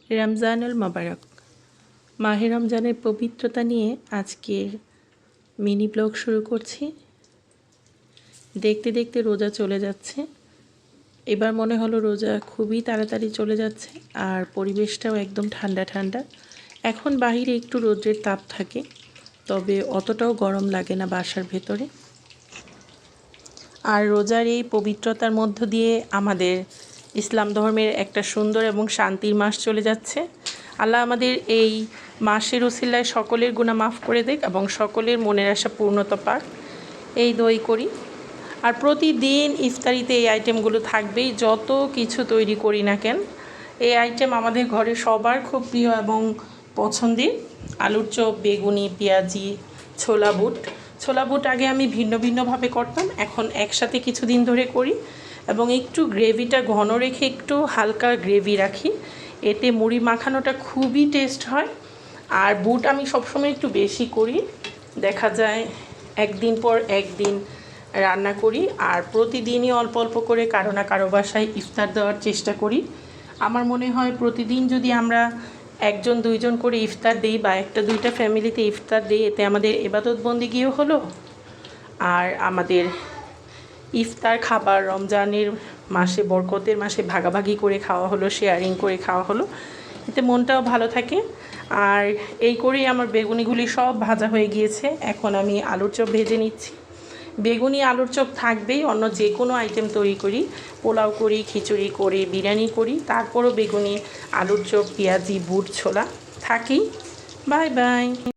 রমজানুল মোবারক। মাহে রমজানের পবিত্রতা নিয়ে আজকের মিনি ব্লগ শুরু করছি। দেখতে দেখতে রোজা চলে যাচ্ছে। এবার মনে হলো রোজা খুবই তাড়াতাড়ি চলে যাচ্ছে, আর পরিবেশটাও একদম ঠান্ডা ঠান্ডা। এখন বাহিরে একটু রোদ্রের তাপ থাকে, তবে অতটাও গরম লাগে না বাসার ভেতরে। আর রোজার এই পবিত্রতার মধ্য দিয়ে আমাদের ইসলাম ধর্মের একটা সুন্দর এবং শান্তির মাস চলে যাচ্ছে। আল্লাহ আমাদের এই মাসের উসিলায় সকলের গুনাহ মাফ করে দেখ এবং সকলের মনের আশা পূর্ণতা পাক, এই দোয়াই করি। আর প্রতিদিন ইফতারিতে এই আইটেমগুলো থাকবেই, যত কিছু তৈরি করি না কেন। এই আইটেম আমাদের ঘরে সবার খুব প্রিয় এবং পছন্দের। আলুর চপ, বেগুনি, পেঁয়াজি, ছোলা বুট আগে আমি ভিন্ন ভিন্নভাবে করতাম, এখন একসাথে কিছুদিন ধরে করি এবং একটু গ্রেভিটা ঘন রেখে একটু হালকা গ্রেভি রাখি। এতে মুড়ি মাখানোটা খুবই টেস্ট হয়। আর বুট আমি সবসময় একটু বেশি করি, দেখা যায় একদিন পর একদিন রান্না করি। আর প্রতিদিনই অল্প অল্প করে কারো না কারো বাসায় ইফতার দেওয়ার চেষ্টা করি। আমার মনে হয় প্রতিদিন যদি আমরা একজন দুইজন করে ইফতার দিই বা একটা দুইটা ফ্যামিলিতে ইফতার দিই, এতে আমাদের ইবাদত বন্দেগীও হলো, আর আমাদের ইফতার খাবার রমজানের মাসে, বরকতের মাসে ভাগাভাগি করে খাওয়া হলো, শেয়ারিং করে খাওয়া হলো, এতে মনটাও ভালো থাকে। আর এই করেই আমার বেগুনিগুলি সব ভাজা হয়ে গিয়েছে। এখন আমি আলুর চপ ভেজে নিচ্ছি। বেগুনি আলুর চপ থাকবেই, অন্য যে কোনো আইটেম তৈরি করি, পোলাও করি, খিচুড়ি করি, বিরিয়ানি করি, তারপরও বেগুনি আলুর চপ, পেঁয়াজি, বুট, ছোলা থাকেই। Bye bye.